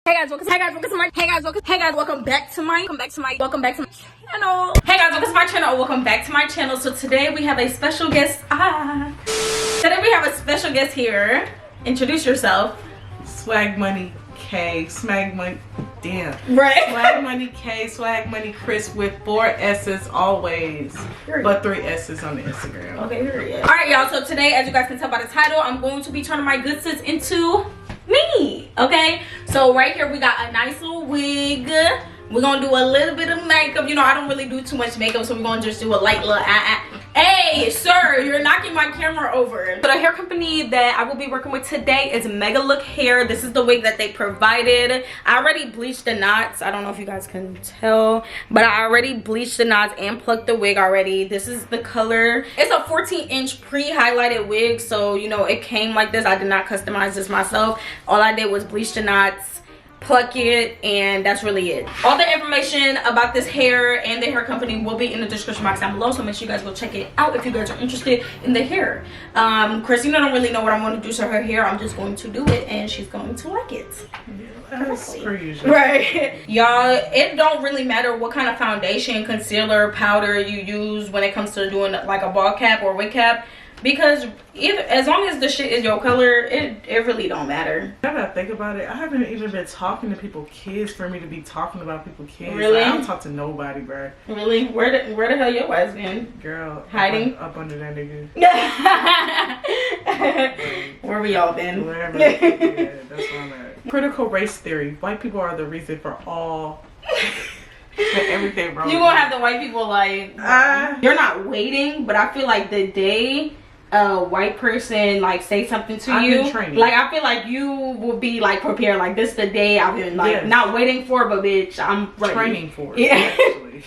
Hey guys, welcome to my welcome back to my channel. Hey guys, welcome to my channel. Welcome back to my channel. So today we have a special guest. Today we have a special guest here. Introduce yourself. Swag Money K, Swag Money, damn. Right. Swag Money K, Swag Money Chris with 4 S's always, but 3 S's on the Instagram. Okay, here it is. All right, y'all. So today, as you guys can tell by the title, I'm going to be turning my good sis into me. Okay. So right here we got a nice little wig. We're gonna do a little bit of makeup. You know, I don't really do too much makeup, so we're gonna just do a light little Hey, sir, you're knocking my camera over. So the hair company that I will be working with today is MegaLook Hair. This is the wig that they provided. I already bleached the knots. I don't know if you guys can tell, but I already bleached the knots and plucked the wig already. This is the color. It's a 14-inch pre-highlighted wig, so you know it came like this. I did not customize this myself. All I did was bleach the knots, pluck it, and that's really it. All the information about this hair and the hair company will be in the description box down below, so make sure you guys go check it out if you guys are interested in the hair. Christina don't really know what I'm going to do to her hair. I'm just going to do it and she's going to like it. Yeah, that's per usual. Right. Y'all, it don't really matter what kind of foundation, concealer, powder you use when it comes to doing like a ball cap or wig cap, because as long as the shit is your color, it really don't matter. Now that I think about it, I haven't even been talking to people's kids for me to be talking about people's kids. Really? Like, I don't talk to nobody, bro. Really? Where the hell your ass been? Girl, hiding up under that nigga. Where we all been? Wherever. Yeah, that's where I'm at. Critical race theory. White people are the reason for all everything wrong. You gonna have the white people like you're not waiting, but I feel like the day a white person like say something to you, like I feel like you will be like prepared, like this the day I've been like not waiting for, but bitch I'm ready. Training for. Yeah. Actually.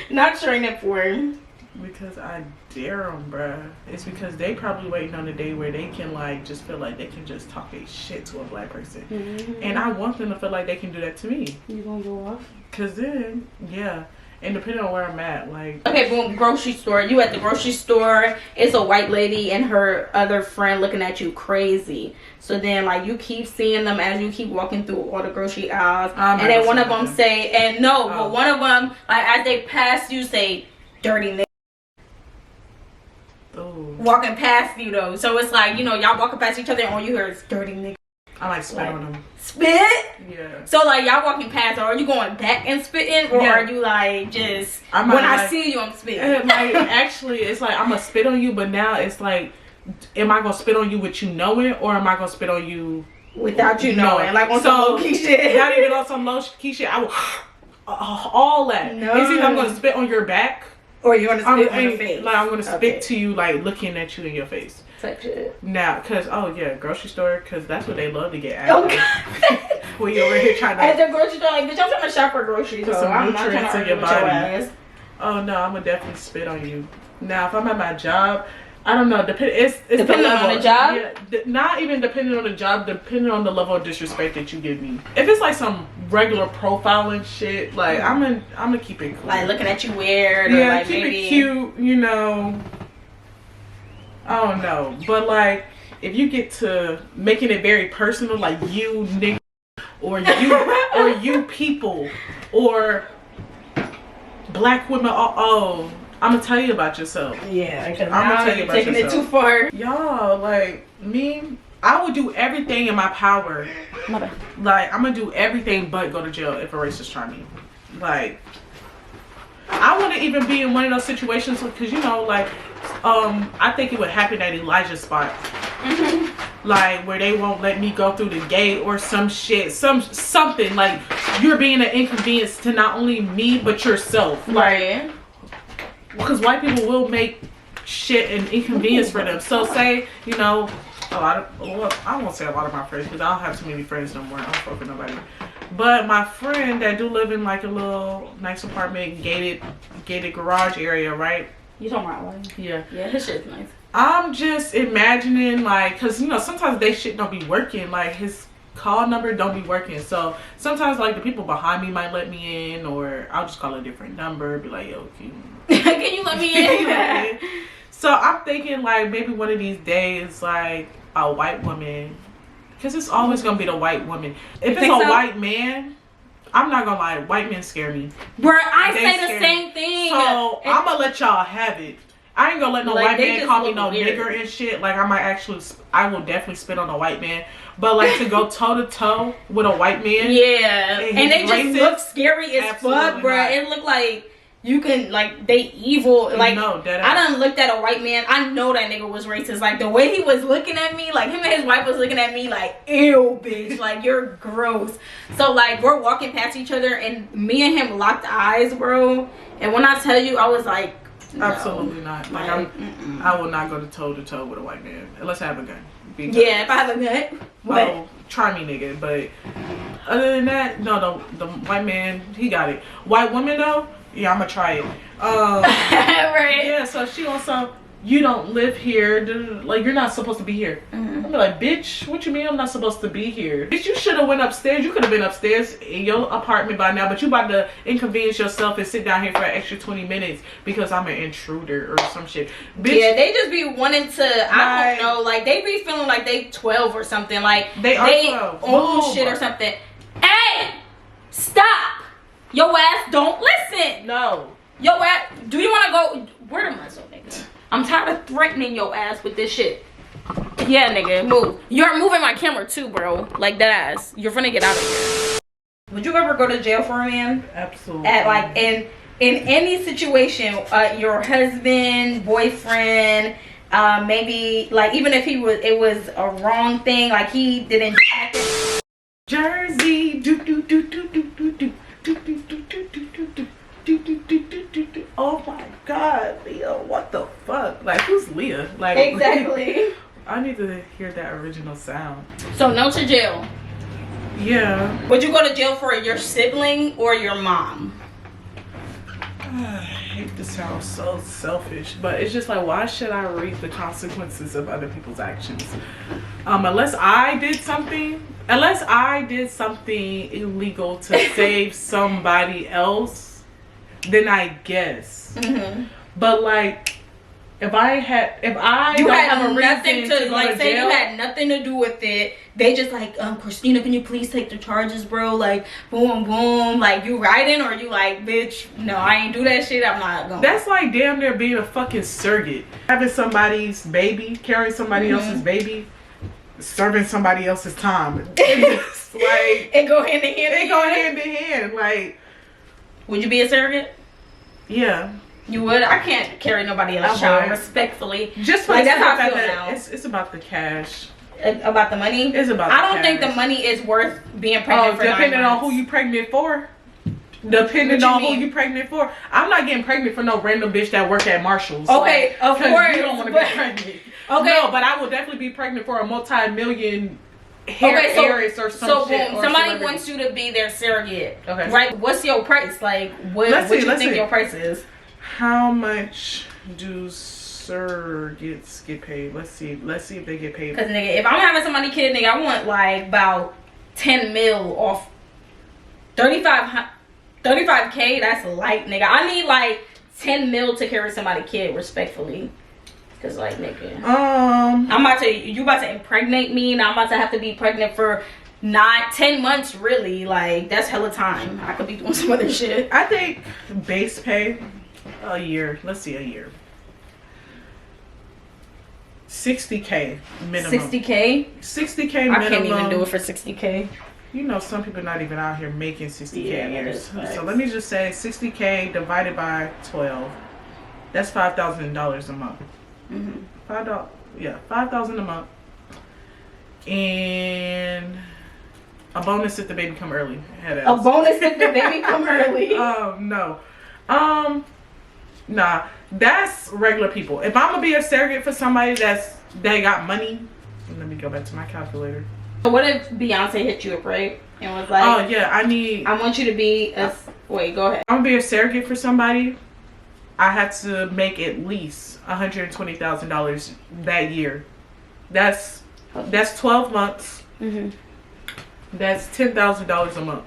Not training for. Because I dare them, bruh. It's because they probably waiting on the day where they can like just feel like they can just talk a shit to a black person. And I want them to feel like they can do that to me. You gonna go off? Cause then, yeah. And depending on where I'm at, like... Okay, boom, grocery store. You at the grocery store. It's a white lady and her other friend looking at you crazy. So then, like, you keep seeing them as you keep walking through all the grocery aisles. And then one of them say, and no, but one of them, like, as they pass you, say, dirty nigga. Walking past you, though. So it's like, you know, y'all walking past each other and all you hear is dirty nigga. I like spit on them. Spit? Yeah. So like y'all walking past, or are you going back and spitting, or are you like just when I see you I'm spitting? Like actually, it's like I'm gonna spit on you, but now it's like, am I gonna spit on you with you knowing, or am I gonna spit on you without you knowing? Like on some low key shit. Not even on some low key shit. I will all that. No. It's either I'm gonna spit on your back, or you're gonna spit on your face. Like I'm gonna spit to you, like looking at you in your face. Type shit. Now, cause grocery store, cause that's what they love to get at. When you're over here trying to. At the grocery store, like bitch, I'm trying to shop for groceries. Put some nutrients in your body. Oh no, I'm gonna definitely spit on you. Now, if I'm at my job, I don't know. It's depending on the job. Yeah, not even depending on the job. Depending on the level of disrespect that you give me. If it's like some regular profiling shit, like I'm gonna keep it cool. Like looking at you weird. Yeah, or like keep maybe... it cute. You know. I don't know, but like if you get to making it very personal, like you nigga, or you or you people, or black women, I'm gonna tell you about yourself. Yeah, I'm gonna tell you about taking yourself. It too far. Y'all, like me, I would do everything in my power. Like I'm gonna do everything but go to jail if a racist try me. Like I wouldn't even be in one of those situations because you know, like. I think it would happen at Elijah's spot. Like where they won't let me go through the gate or some shit, something like you're being an inconvenience to not only me but yourself. Right. Because white people will make shit an inconvenience for them. So say, you know, I won't say a lot of my friends because I don't have too many friends no more. I don't fuck with nobody. But my friend that do live in like a little nice apartment, gated garage area, right? You talking about one? Yeah. Yeah, his shit's nice. I'm just imagining like, cause you know sometimes they shit don't be working. Like his call number don't be working. So sometimes like the people behind me might let me in, or I'll just call a different number. Be like, yo, can you let me in? So I'm thinking like maybe one of these days like a white woman Because it's always gonna be the white woman. If it's a white man, I'm not gonna lie, white men scare me. Bruh, I say the same thing. So I'm gonna let y'all have it. I ain't gonna let no white man call me no nigger and shit. Like, I will definitely spit on a white man. But like, to go toe to toe with a white man, yeah, and they just look scary as fuck, bruh. It look like you can, like, they evil. Like, no, I done looked at a white man. I know that nigga was racist. Like, the way he was looking at me, like, him and his wife was looking at me like, ew, bitch. Like, you're gross. So, like, we're walking past each other, and me and him locked eyes, bro. And when I tell you, I was like, no. Absolutely not. Like, I will not go to toe with a white man unless I have a gun. Yeah, if I have a gun. What? Oh, try me, nigga. But other than that, no, the white man, he got it. White woman, though, yeah, I'm gonna try it. Right. Yeah, so she also, you don't live here. Like, you're not supposed to be here. I'm like, bitch, what you mean I'm not supposed to be here? Bitch, you should have went upstairs. You could have been upstairs in your apartment by now, but you about to inconvenience yourself and sit down here for an extra 20 minutes because I'm an intruder or some shit. Bitch, yeah, they just be wanting to, I don't know, like, they be feeling like they 12 or something. Like, they are 12. Own shit or something. Hey, stop. Your ass don't listen. No. Your ass, do you want to go, where the muscle, nigga? I'm tired of threatening your ass with this shit. Yeah, nigga, move. You're moving my camera too, bro. Like, that ass. You're finna get out of here. Would you ever go to jail for a man? Absolutely. At, like, in any situation, your husband, boyfriend, maybe, like, even if it was a wrong thing, like, he didn't do anything. Jersey, oh my god, Leah, what the fuck? Like, who's Leah? Like, exactly. I need to hear that original sound. So, no to jail. Yeah. Would you go to jail for your sibling or your mom? I hate to sound so selfish, but it's just like, why should I reap the consequences of other people's actions? Unless I did something illegal to save somebody else, then I guess. But like, if I don't have a reason to go to jail, you had nothing to do with it. They just like, Christina, can you please take the charges, bro? Like, boom, boom. Like, you riding or you like, bitch, no, I ain't do that shit. I'm not going. That's like damn near being a fucking surrogate. Having somebody's baby, carrying somebody else's baby, serving somebody else's time. It's like, it go hand in hand. It go hand in hand. Like, would you be a surrogate? Yeah. You would? I can't carry nobody else's child, respectfully. Just like, that's how I feel now. It's about the cash. About the money? It's about the I don't think the money is worth being pregnant for 9 months. Depending on who you pregnant for. Depending on who you pregnant for. I'm not getting pregnant for no random bitch that work at Marshall's. Okay, of course. You don't want to be pregnant. Okay. No, but I will definitely be pregnant for a multi-million heiress or some shit. So somebody wants you to be their surrogate. Okay. Right? What's your price? Like, what do you think your price is? How much do surrogates get paid? Let's see if they get paid. Because, nigga, if I'm having somebody kid, nigga, I want like about 10 mil off 35K. That's light, nigga. I need like 10 mil to carry somebody kid, respectfully. Cause like, nigga, you about to impregnate me, and I'm about to have to be pregnant for 10 months, really. Like, that's hella time. I could be doing some other shit. I think base pay a year. Let's see, a year. 60K minimum. 60K? 60K minimum. I can't even do it for 60K. You know, some people not even out here making 60K years. So let me just say 60K divided by 12. That's $5,000 a month. $5,000 a month. And a bonus if the baby come early. A bonus if the baby come early? No. Nah, that's regular people. If I'm gonna be a surrogate for somebody that got money, let me go back to my calculator. What if Beyonce hit you up, right? And was like, oh yeah, I want you to be a, wait, go ahead. I'm gonna be a surrogate for somebody. I had to make at least $120,000 that year. That's 12 months. That's $10,000 a month.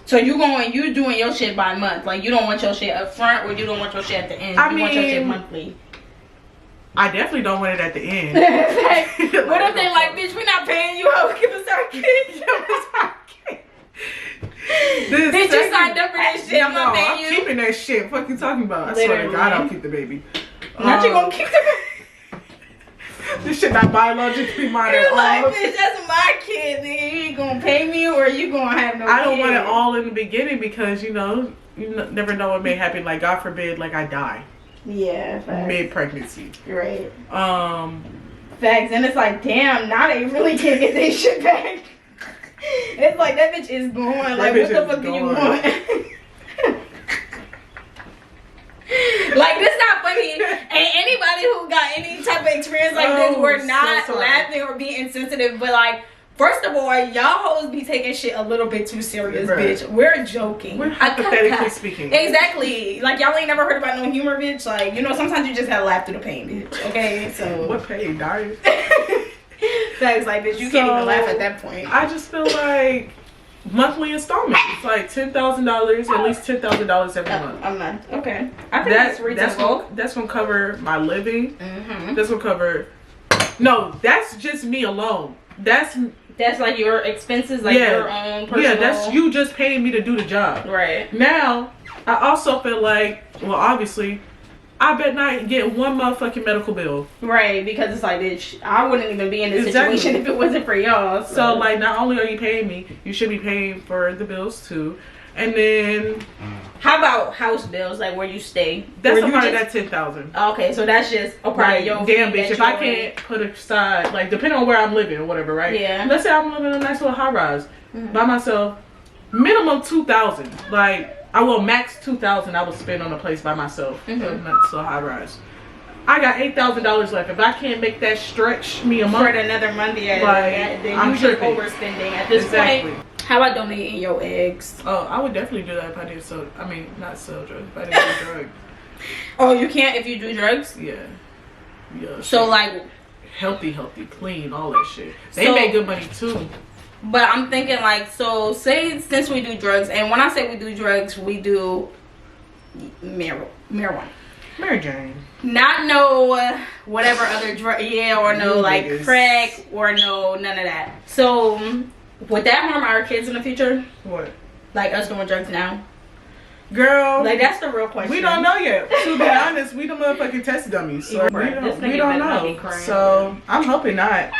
So you doing your shit by month? Like, you don't want your shit up front, or you don't want your shit at the end? You want your shit monthly? I definitely don't want it at the end. Like, what if they like, bitch, we not paying you? How give us our kids? Bitch, you signed up for this shit. I'm not paying you. I'm keeping that shit. What you talking about? I swear to God, I'll keep the baby. Not you gonna keep the baby. This shit not biologically mine at all. Like, bitch, that's my kid. Nigga. You ain't gonna pay me, or you gonna have no. I don't want it all in the beginning because you never know what may happen. Like, God forbid, like I die. Yeah. Mid pregnancy. Right. Facts, and it's like, damn, now they really can't get their shit back. It's like that bitch is gone. Like, what the fuck do you want? Like, this not funny. And anybody who got any type of experience like this, we're not laughing or being insensitive, but like, first of all, y'all hoes be taking shit a little bit too serious, bitch. We're joking. We're hypothetically speaking. Exactly. Like, y'all ain't never heard about no humor, bitch. Like, sometimes you just gotta laugh through the pain, bitch. Okay, so. What pain, dying? Facts, like, bitch, you can't even laugh at that point. I just feel like monthly installments, like $10,000, at least $10,000 every month. I'm not. Okay. I think that's reasonable. That's gonna cover my living. That's gonna cover. No, that's just me alone. That's like your expenses, like your own personal. Yeah, that's you just paying me to do the job. Right. Now, I also feel like, well, obviously, I bet not get one motherfucking medical bill. Right, because it's like, bitch, I wouldn't even be in this situation if it wasn't for y'all. So, like, not only are you paying me, you should be paying for the bills too. And then, how about house bills, like where you stay? That's a part of that $10,000. Okay, so that's just a part of your. Damn, bitch, if I can't put aside, like, depending on where I'm living or whatever, right? Yeah. Let's say I'm living in a nice little high rise by myself, minimum $2,000. Like, I will max $2,000 I would spend on a place by myself. Not so high rise. I got $8,000 left. If I can't make that stretch me a month for another month, then I'm you just overspending at this point. How about donating your eggs? Oh, I would definitely do that if I did so. I mean, not sell drugs. If I didn't do drugs. Oh, you can't if you do drugs? Yeah. So like healthy, clean, all that shit. They make good money too. But I'm thinking like, so say since we do drugs, and when I say we do drugs, we do marijuana. Mary Jane. Not no whatever other drug, or no like crack or no none of that. So would that harm our kids in the future? What? Like us doing drugs now? Girl, like that's the real question. We don't know yet. To be honest, we the motherfucking test dummies. So we don't know. So I'm hoping not.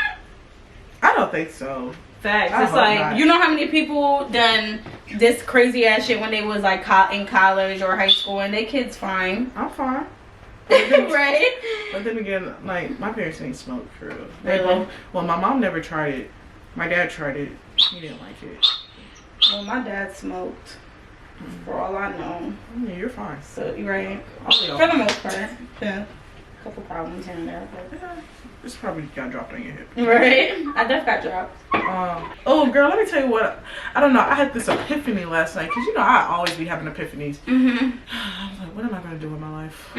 I don't think so. Facts. It's like not. You know how many people done this crazy ass shit when they was like in college or high school and they kids fine. I'm fine. Right? But then again, like my parents ain't smoke for real. Really? Well, my mom never tried it. My dad tried it. He didn't like it. Well, my dad smoked. For all I know. Yeah, you're fine. So you're right. For the most part. Yeah. A couple problems here and there. But yeah. This probably got dropped on your hip. Right? I just got dropped. Oh, girl, let me tell you what. I don't know. I had this epiphany last night. Because, I always be having epiphanies. I was like, what am I going to do with my life?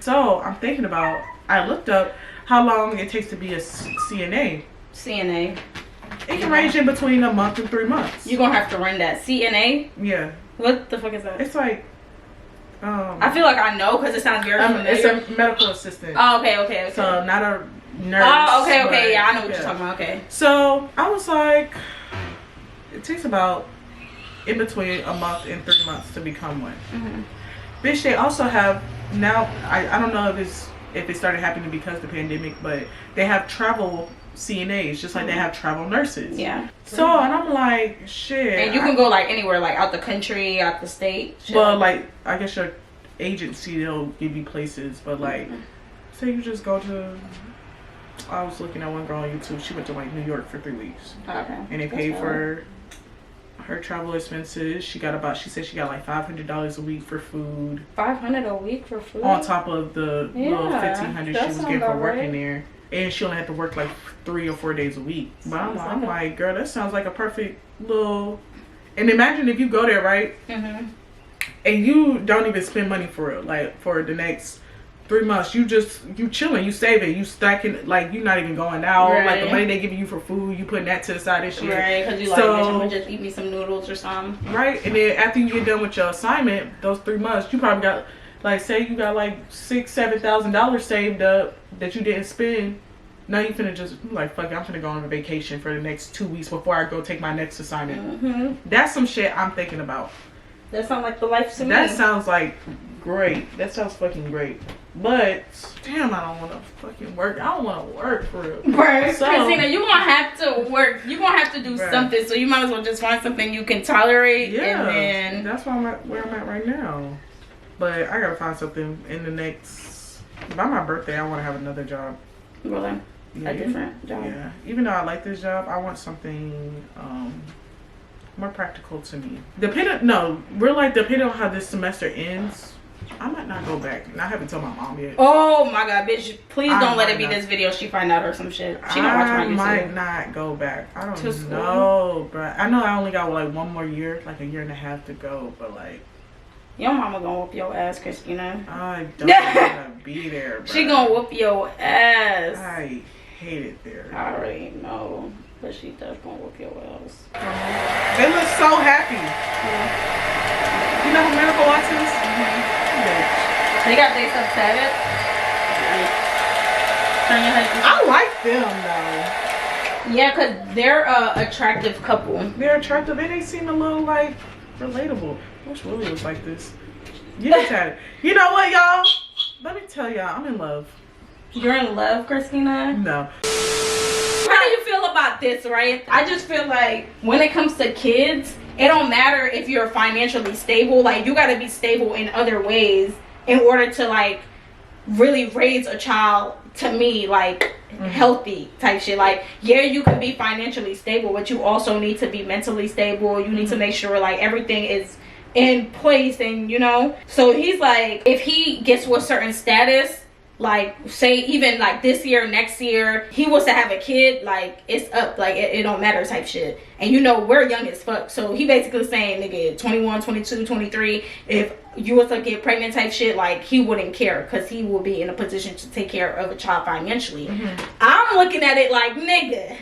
So, I'm thinking about, I looked up how long it takes to be a CNA. CNA. It can range in between a month and 3 months. You're going to have to run that. CNA? Yeah. What the fuck is that? It's like, I feel like I know because it sounds very familiar. It's a medical assistant. Oh, okay. So, not a nurse. Oh, okay. Yeah, I know what you're talking about. Okay. So, I was like, it takes about in between a month and 3 months to become one. Bitch, they also have, now, I don't know if it started happening because of the pandemic, but they have travel CNAs, just like they have travel nurses. Yeah. So, and I'm like, shit. And you can go like anywhere, like out the country, out the state. Well, like, I guess your agency, they'll give you places, but like, say you just go to, I was looking at one girl on YouTube, she went to like New York for 3 weeks. Okay. And they paid for her travel expenses. She said she got like $500 a week for food. $500 a week for food? On top of the little $1,500 she was getting for working there. And she only had to work like 3 or 4 days a week. But I'm like, girl, that sounds like a perfect little... And imagine if you go there, right? And you don't even spend money for it. Like, for the next 3 months, you chilling, you saving, you stacking, like, you not even going out. Right. Like, the money they giving you for food, you putting that to the side and shit. Right, because you like, bitch, I'm gonna just eat me some noodles or something. Right, and then after you get done with your assignment, those 3 months, you probably got... Like, say you got like $6,000-7,000 saved up that you didn't spend. Now you finna just like, fuck it, I'm finna go on a vacation for the next 2 weeks before I go take my next assignment. That's some shit I'm thinking about. That sounds like the life to me. That sounds like great. That sounds fucking great. But damn, I don't want to fucking work. I don't want to work for real. Right, so, Christina, you gonna have to work. You gonna have to do something. So you might as well just find something you can tolerate. Yeah, and then that's why I'm at where I'm at right now. But I gotta find something in the next. By my birthday, I want to have another job. Really? Yeah, a different job. Yeah. Even though I like this job, I want something more practical to me. Depending on how this semester ends, I might not go back. And I haven't told my mom yet. Oh my god, bitch. Please don't let it be this video she find out or some shit. She gonna watch my YouTube. I might not go back. I don't know, but I know I only got like 1 more year, like a year and a half to go, but like your mama gonna whoop your ass, Christina. I don't wanna be there, bro. She gonna whoop your ass. I hate it there. I already know. But she does gonna whoop your ass. They look so happy. Yeah. You know who Miracle Watch is? They got their stuff tatted. I like them though. Yeah, cause they're a attractive couple. They're attractive and they seem a little like relatable. I wish Willie was like this. You can tatted. You know what, y'all? Let me tell y'all, I'm in love. You're in love, Christina? No. How do you feel about this, right? I just feel like when it comes to kids, it don't matter if you're financially stable. Like, you gotta be stable in other ways in order to like really raise a child, to me, like healthy type shit. Like, yeah, you can be financially stable, but you also need to be mentally stable. You need to make sure like everything is in place, and you know. So he's like, if he gets to a certain status, like say even like this year, next year, he was to have a kid, like it's up, like it don't matter type shit. And you know, we're young as fuck, so he basically saying, nigga, 21, 22, 23, if you was to get pregnant type shit, like he wouldn't care, because he will be in a position to take care of a child financially. I'm looking at it like, nigga,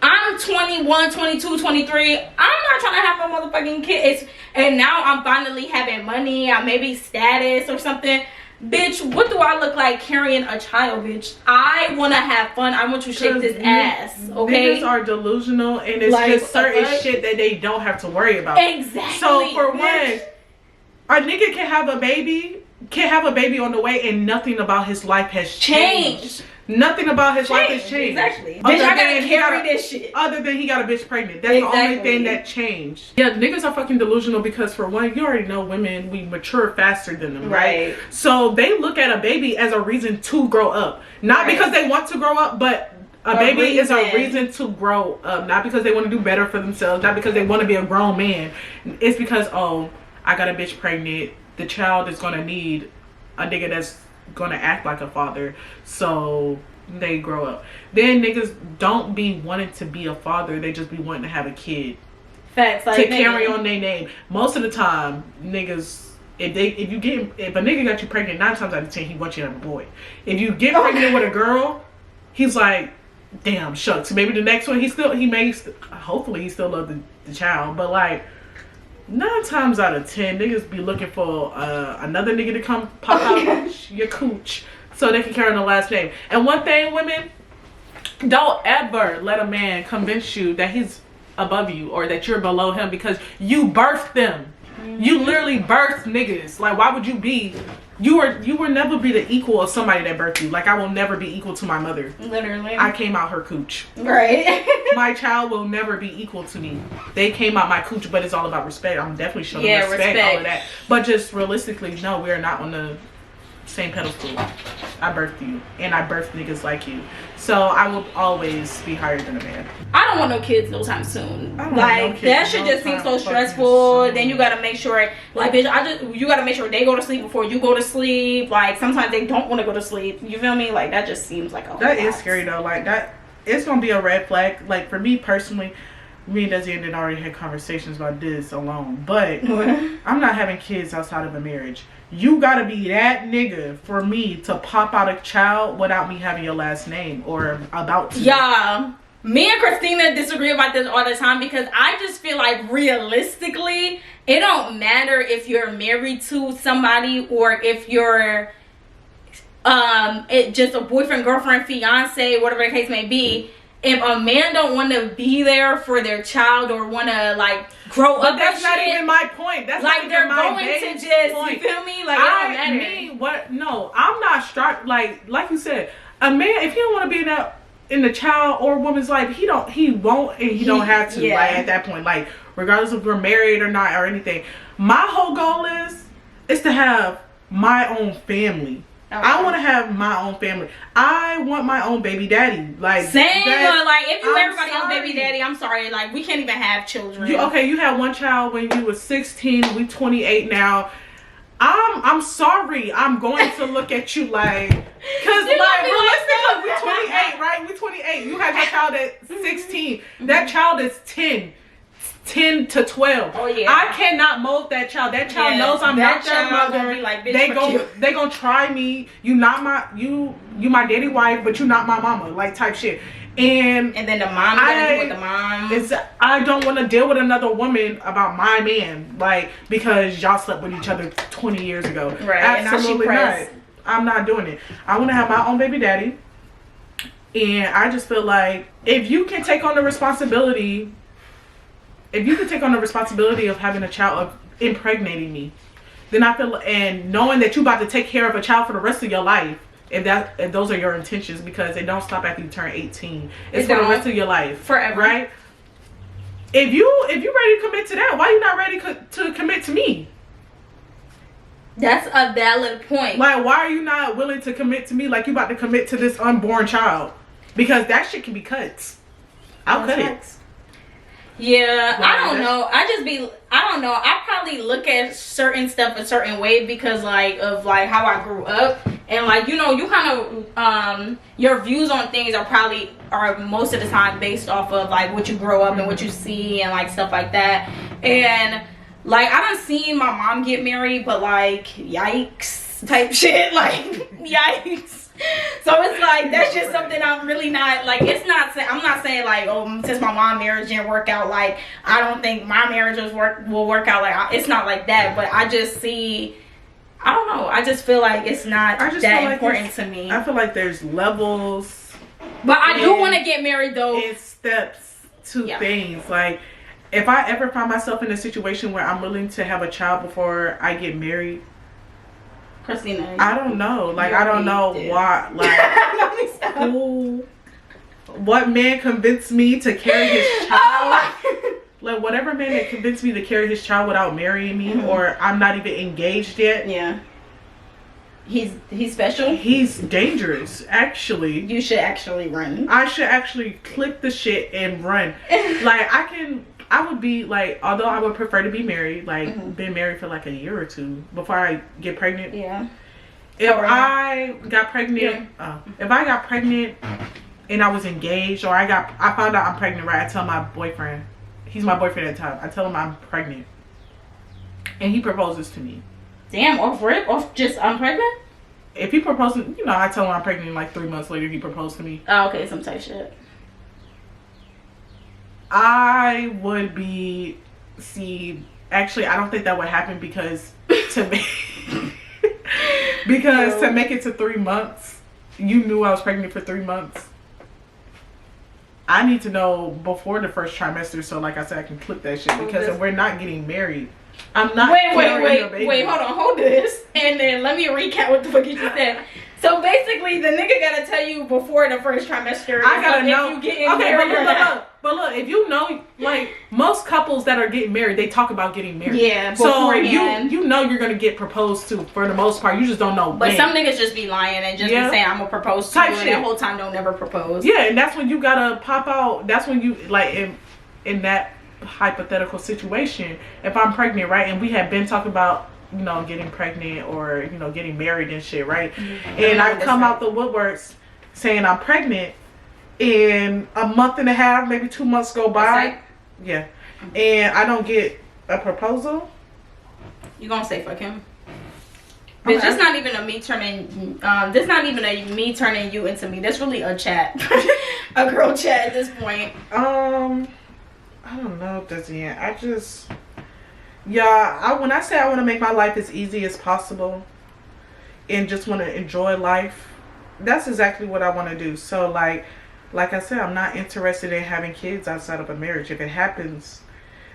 I'm 21, 22, 23. I'm not trying to have no motherfucking kids. And now I'm finally having money, I maybe status or something. Bitch, what do I look like carrying a child, bitch? I want to have fun. I want to shake this ass, okay? Niggas are delusional, and it's like, just certain shit that they don't have to worry about. Exactly. So for one, a nigga can have a baby on the way, and nothing about his life has changed. Nothing about his life has changed. Exactly. Bitch, I gotta carry this shit. Other than he got a bitch pregnant. That's the only thing that changed. Yeah, niggas are fucking delusional because for one, you already know women, we mature faster than them, right? So they look at a baby as a reason to grow up. Not because they want to grow up, but a baby is a reason to grow up. Not because they want to do better for themselves. Not because they want to be a grown man. It's because, oh, I got a bitch pregnant. The child is going to need a nigga that's gonna act like a father, so they grow up. Then niggas don't be wanting to be a father, they just be wanting to have a kid. Facts, like to carry on their name. Most of the time, niggas, if a nigga got you pregnant, 9 times out of 10 he wants you to have a boy. If you get pregnant with a girl, he's like, damn, shucks. Maybe the next one hopefully he still love the child, but like 9 times out of 10, niggas be looking for another nigga to come pop out your cooch so they can carry the last name. And one thing, women, don't ever let a man convince you that he's above you or that you're below him, because you birthed them. You literally birthed niggas. Like, why would you be? You will never be the equal of somebody that birthed you. Like, I will never be equal to my mother. Literally. I came out her cooch. Right. My child will never be equal to me. They came out my cooch, but it's all about respect. I'm definitely showing respect, all of that. But just realistically, no, we are not on the same pedestal. I birthed you, and I birthed niggas like you. So I will always be higher than a man. I don't want no kids no time soon. Like, that shit just seems so stressful. Then you gotta make sure, like, bitch, you gotta make sure they go to sleep before you go to sleep. Like, sometimes they don't want to go to sleep. You feel me? Like, that just seems like a whole lot. That is scary though. Like, that, it's gonna be a red flag. Like, for me personally, me and DeseyAnn had already had conversations about this alone. But I'm not having kids outside of a marriage. You gotta be that nigga for me to pop out a child without me having your last name or about to. Yeah. Me and Christina disagree about this all the time because I just feel like realistically, it don't matter if you're married to somebody or if you're it just a boyfriend, girlfriend, fiance, whatever the case may be. If a man don't want to be there for their child or want to like grow but up, that's not shit, even my point. That's like not they're even my going to base just point. you feel me? Like it don't matter. What? No, I'm not struck. Like you said, a man if he don't want to be in the child or woman's life, he won't, and he don't have to. Yeah. Like at that point, like regardless if we're married or not or anything. My whole goal is to have my own family. Okay. I want to have my own family. I want my own baby daddy. Like same, but like if you everybody else baby daddy, I'm sorry, like we can't even have children. You had one child when you were 16. We 28 now. I'm sorry. I'm going to look at you like, cause like realistically, we 28, right? We 28. You had your child at 16. That child is 10 to 12. Oh yeah. I cannot mold that child. That child knows I'm not their mother. Be like, they gonna try me. You my daddy wife, but you not my mama. Like type shit. And then the mom gonna do with the mom. I don't want to deal with another woman about my man, like because y'all slept with each other 20 years ago. Right. Absolutely not. I'm not doing it. I want to have my own baby daddy, and I just feel like if you can take on the responsibility. If you could take on the responsibility of having a child, of impregnating me, then I feel, and knowing that you about to take care of a child for the rest of your life, if those are your intentions, because it don't stop after you turn 18. It's for the rest of your life. Forever. Right? If you ready to commit to that, why you not ready to commit to me? That's a valid point. Like, why are you not willing to commit to me like you about to commit to this unborn child? Because that shit can be cut. I'll cut it. Yeah, I don't know. I don't know. I probably look at certain stuff a certain way because of how I grew up. And you kind of, your views on things are most of the time based off of what you grow up and what you see and stuff like that. And I done seen my mom get married, but yikes type shit, yikes. So it's that's just something I'm really not it's not I'm not saying since my mom marriage didn't work out, I don't think my marriage will work out, it's not like that. But I just see, I don't know, I just feel like it's not that important to me. I feel like there's levels, but I do want to get married though. It's steps to things. If I ever find myself in a situation where I'm willing to have a child before I get married, Christina, I don't know. I don't know why. What man convinced me to carry his child? Whatever man that convinced me to carry his child without marrying me, or I'm not even engaged yet. Yeah. He's special. He's dangerous. Actually, you should actually run. I should actually click the shit and run. I would be although I would prefer to be married, been married for a year or two before I get pregnant. Yeah. If I got pregnant, if I got pregnant and I was engaged, or I found out I'm pregnant, right? I tell my boyfriend, he's my boyfriend at the time. I tell him I'm pregnant, and he proposes to me. Damn, off rip, I'm pregnant. If he proposes, I tell him I'm pregnant. 3 months later, he proposed to me. Oh, okay, some type shit. I would actually, I don't think that would happen because to make it to 3 months, you knew I was pregnant for 3 months. I need to know before the first trimester, so like I said, I can clip that shit, because if we're not getting married, I'm not. Wait, hold this, and then let me recap what the fuck you just said. So basically, the nigga gotta tell you before the first trimester. I gotta know. If you getting married but look, if you know, most couples that are getting married, they talk about getting married. Yeah. So you know you're gonna get proposed to for the most part. You just don't know when. But some niggas just be lying and just be saying I'm gonna propose to you, and the whole time don't never propose. Yeah, and that's when you gotta pop out. That's when you in that hypothetical situation, if I'm pregnant, right, and we have been talking about getting pregnant or getting married and shit, right, and I come out the woodworks saying I'm pregnant, and a month and a half, maybe 2 months go by, and I don't get a proposal, you gonna say fuck him? Bitch, that's not even a me turning. This not even a me turning you into me. That's really a chat, a girl chat at this point. I don't know, DeseyAnn. I just, yeah. When I say I want to make my life as easy as possible, and just want to enjoy life, that's exactly what I want to do. So like I said, I'm not interested in having kids outside of a marriage. If it happens,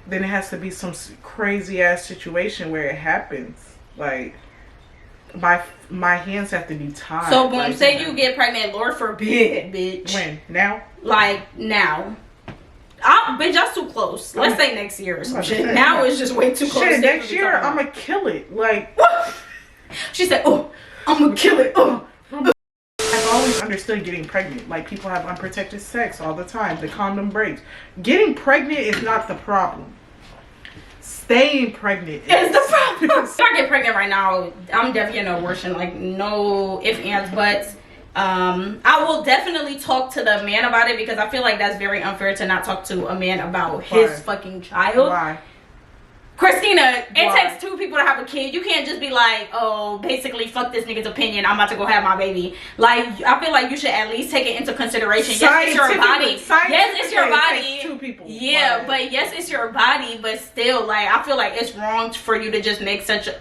then it has to be some crazy ass situation where it happens. Like my hands have to be tied. So boom, say you get pregnant, Lord forbid, bitch. When? Now? Like now. Bitch, that's too close. Let's say next year or some shit. Now it's just way too close. Shit, next year I'm gonna kill it. Like she said, oh, I'm gonna kill it. Oh. I've always understood getting pregnant. Like people have unprotected sex all the time. The condom breaks. Getting pregnant is not the problem. Staying pregnant is the problem. If I get pregnant right now, I'm definitely getting an abortion. Like no ifs, ands, buts. I will definitely talk to the man about it because I feel like that's very unfair to not talk to a man about his fucking child. Why? Christina, it takes two people to have a kid. You can't just be like, oh, basically, fuck this nigga's opinion. I'm about to go have my baby. Like, I feel like you should at least take it into consideration. Yes, it's your body. Yes, it's your body. It takes two people. Yeah, but yes, it's your body. But still, like, I feel like it's wrong for you to just make such a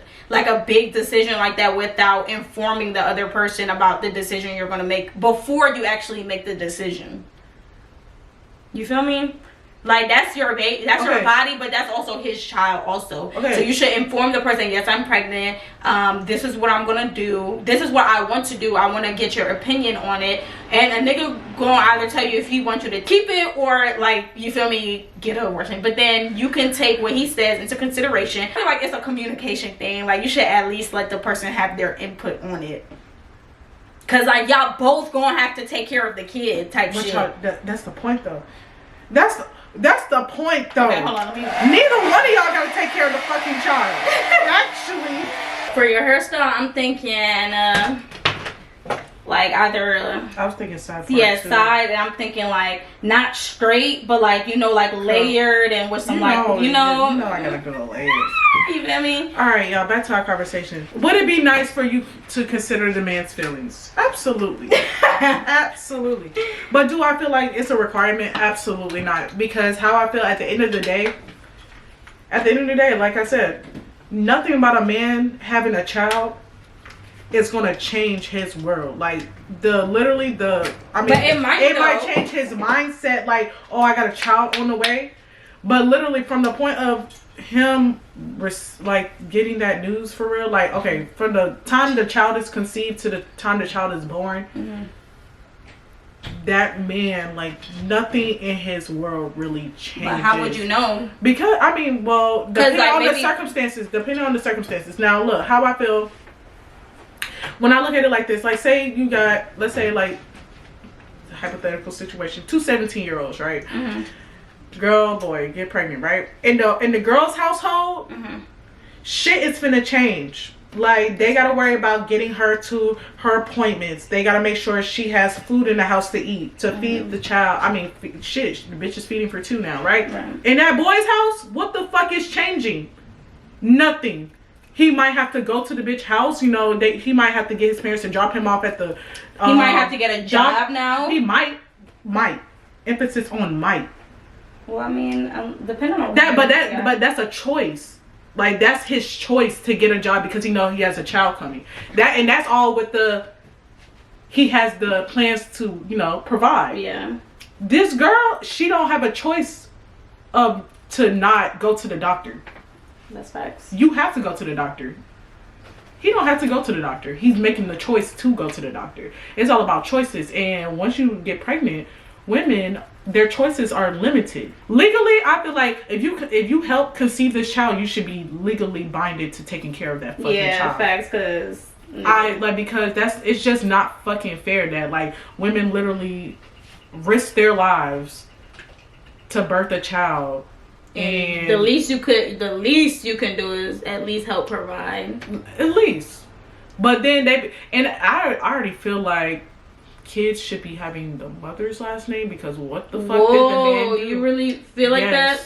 big decision like that without informing the other person about the decision you're going to make before you actually make the decision. You feel me? Like, that's your baby, that's your body, but that's also his child also. So you should inform the person, yes, I'm pregnant. This is what I'm going to do. This is what I want to do. I want to get your opinion on it. And a nigga going to either tell you if he wants you to keep it or, like, you feel me, get an abortion. But then you can take what he says into consideration. I feel like it's a communication thing. Like, you should at least let the person have their input on it. Because, like, y'all both going to have to take care of the kid type shit. That's the point, though. That's the point, though. Okay, hold on. Neither one of y'all gotta take care of the fucking child. Actually, for your hairstyle, I'm thinking like either I was thinking side. Yeah, side, and I'm thinking like not straight, but like like layered and with some I gotta go layers. You feel me? All right, y'all. Back to our conversation. Would it be nice for you to consider the man's feelings? Absolutely, absolutely. But do I feel like it's a requirement? Absolutely not. Because how I feel at the end of the day, like I said, nothing about a man having a child is gonna change his world. Like but it might change his mindset. Like, oh, I got a child on the way. But literally from the point of him like getting that news for real, like, okay, from the time the child is conceived to the time the child is born, that man, like, nothing in his world really changes. But how would you know? Because depending on the circumstances. Now look, how I feel when I look at it like this, like, say you got, let's say, like, hypothetical situation, 2 17-year-olds, right? Girl, boy, get pregnant, right? In the girl's household, shit is finna change. Like, they gotta worry about getting her to her appointments. They gotta make sure she has food in the house to eat, to feed the child. I mean, shit, the bitch is feeding for 2 now, right? In that boy's house, what the fuck is changing? Nothing. He might have to go to the bitch house, he might have to get his parents to drop him off at the... he might have to get a job now. He might. Emphasis on might. Well, I mean, depending on that, but that's a choice. Like, that's his choice to get a job because he has a child coming. That's all with he has the plans to provide. Yeah. This girl, she don't have a choice to not go to the doctor. That's facts. You have to go to the doctor. He don't have to go to the doctor. He's making the choice to go to the doctor. It's all about choices. And once you get pregnant, women, their choices are limited. Legally, I feel like if you help conceive this child, you should be legally binded to taking care of that fucking child. Yeah, facts, because it's just not fucking fair that, like, women literally risk their lives to birth a child. And the least you can do is at least help provide. At least. But then I already feel like kids should be having the mother's last name because what the fuck did the man do? You really feel like that?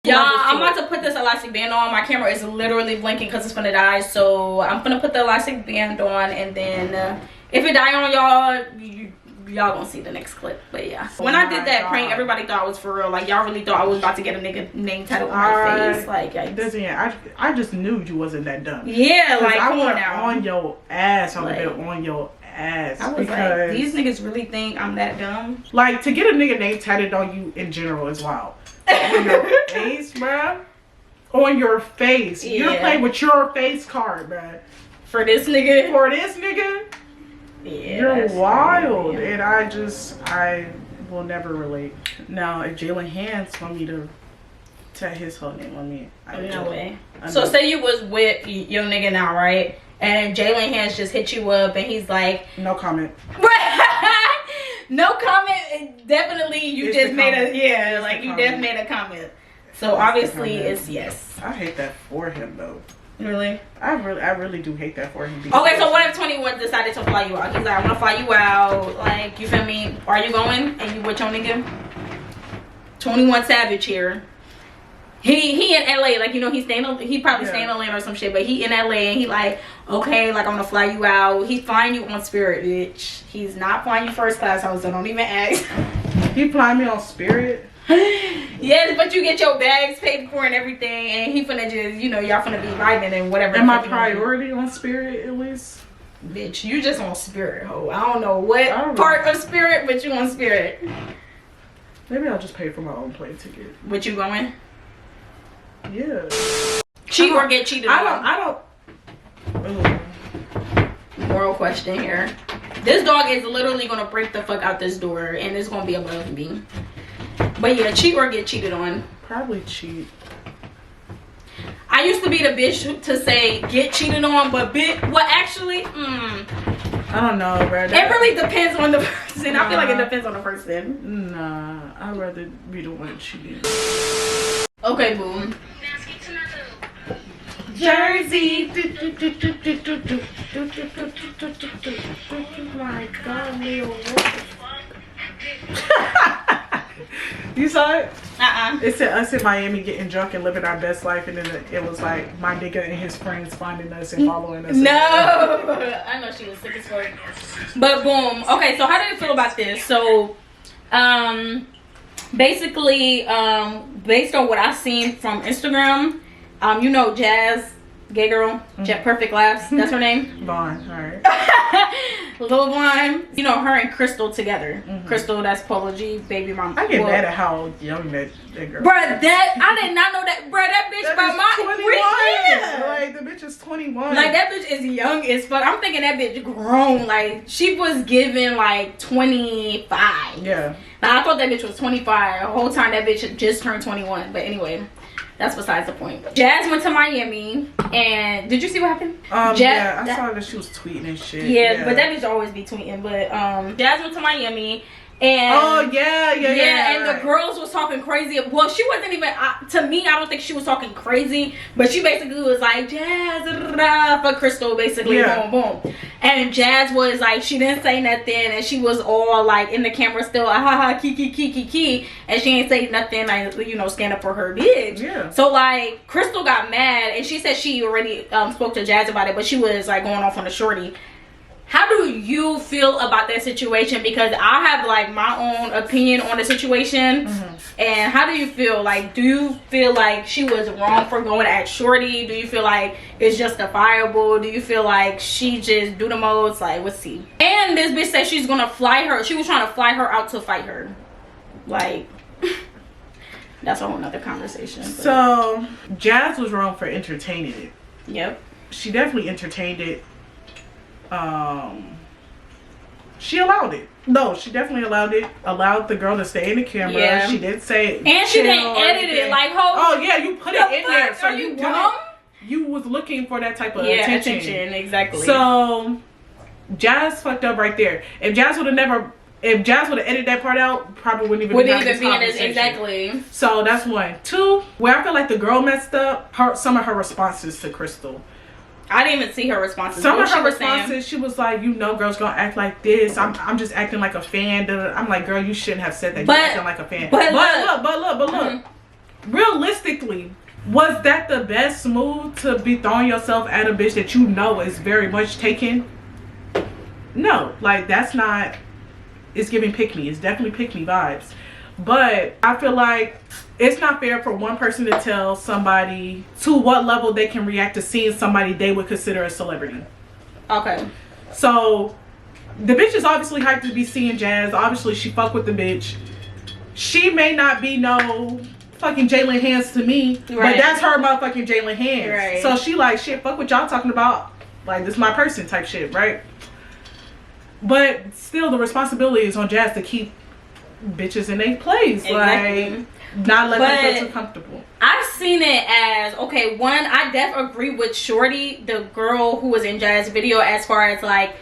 Y'all, I'm about to put this elastic band on. My camera is literally blinking because it's gonna die. So I'm gonna put the elastic band on, and then if it die on y'all, y'all gonna see the next clip. But yeah, when I did that prank, everybody thought it was for real. Like, y'all really thought I was about to get a nigga name tattooed on my face. Like, DeseyAnn, I just knew you wasn't that dumb. Yeah, like, I come on went now. on your ass. I would have been on your ass. I was like, these niggas really think I'm that dumb? Like, to get a nigga name tatted on you in general is wild. On your face, bruh. On your face. Yeah. You're playing with your face card, bruh. For this nigga? For this nigga? Yeah, you're wild. And I will never relate. Now, if Jalen Hands want me to tat his whole name on me, no way. So say you was with your nigga now, right? And Jalen Hands just hit you up and he's like, no comment. No comment. Definitely you It's just made comment. a like you just made a comment. So obviously it's yes. I hate that for him though. Really? I really do hate that for him. Okay, so what if 21 decided to fly you out? He's like, I want to fly you out. Like, you feel me? Are you going? And you with your nigga? 21 Savage here. He in LA, like, you know, he probably staying in Atlanta or some shit, but he in LA and he like, okay, like, I'm gonna fly you out. He's flying you on Spirit, bitch. He's not flying you first class, so don't even ask. He flying me on Spirit? Yes, but you get your bags paid for and everything, and he finna just, you know, y'all finna be vibing and whatever. Am I priority on Spirit at least? Bitch, you just on Spirit, ho. I don't know what part of Spirit, but you on Spirit. Maybe I'll just pay for my own plane ticket. But you going? Yeah. Cheat or get cheated on? I don't. Moral question here. This dog is literally gonna break the fuck out this door, and it's gonna be above me. But yeah, cheat or get cheated on? Probably cheat. I used to be the bitch to say get cheated on, but actually, I don't know, bro. It really depends on the person. I feel like it depends on the person. Nah, I'd rather be the one cheating. Okay, boom. Jersey. My God, Leo, what the fuck? You saw it? It said us in Miami getting drunk and living our best life, and then it was like my nigga and his friends finding us and following us. No, I know she was sick as fuck. But boom. Okay, so how do you feel about this? So, basically, based on what I've seen from Instagram, you know, Jazz, gay girl, Jet Perfect Laughs. That's her name. Vaughn, alright. Lil Vaughn, you know, her and Crystal together. Crystal, that's Polo G, baby mom. I get mad at how young that girl. Bruh, I did not know that. Bruh, that bitch by my 21. Like, the bitch is 21. Like, that bitch is young as fuck. I'm thinking that bitch grown. Like, she was given like 25. Yeah. Now, I thought that bitch was 25. The whole time that bitch just turned 21. But anyway, that's besides the point. Jazz went to Miami, and did you see what happened? Yeah, I saw that she was tweeting and shit. Yeah, but that bitch always be tweeting. But Jazz went to Miami, and yeah, and the girls was talking crazy. Well, she wasn't even to me. I don't think she was talking crazy, but she basically was like Jazz for Crystal, basically. Boom, boom. And Jazz was like, she didn't say nothing, and she was all like in the camera still, kiki, and she ain't say nothing, like, you know, stand up for her bitch. Yeah. So like Crystal got mad, and she said she already spoke to Jazz about it, but she was like going off on the shorty. How do you feel about that situation? Because I have like my own opinion on the situation. And how do you feel? Like, do you feel like she was wrong for going at shorty? Do you feel like it's justifiable? Do you feel like she just do the most? Like, let's see. And this bitch said she's gonna fly her. She was trying to fly her out to fight her. Like, that's a whole nother conversation. But. So Jazz was wrong for entertaining it. Yep. She definitely entertained it. She allowed it. No, she definitely allowed it. Allowed the girl to stay in the camera. Yeah. She didn't say, and she didn't edit it like, oh yeah, you put it in there. So are you dumb? You was looking for that type of attention, exactly. So Jazz fucked up right there. If Jazz would have edited that part out, probably wouldn't even be in this exactly. So that's one. Two, where I feel like the girl messed up, some of her responses to Crystal. I didn't even see her responses. Some of her responses, she was like, you know, girls gonna act like this. I'm just acting like a fan. I'm like, girl, you shouldn't have said that. You're acting like a fan. But look. realistically, was that the best move to be throwing yourself at a bitch that you know is very much taken? No, like that's not. It's giving pick me. It's definitely pick me vibes. But I feel like it's not fair for one person to tell somebody to what level they can react to seeing somebody they would consider a celebrity. Okay. So the bitch is obviously hyped to be seeing Jazz. Obviously she fuck with the bitch. She may not be no fucking Jalen Hands to me, right, but that's her motherfucking Jalen Hands. Right. So she like, shit, fuck what y'all talking about. Like, this is my person type shit, right? But still, the responsibility is on Jazz to keep bitches in their place. Exactly. Like, not let them feel too comfortable. I've seen it as, okay, one, I definitely agree with Shorty, the girl who was in Jazz's video, as far as like,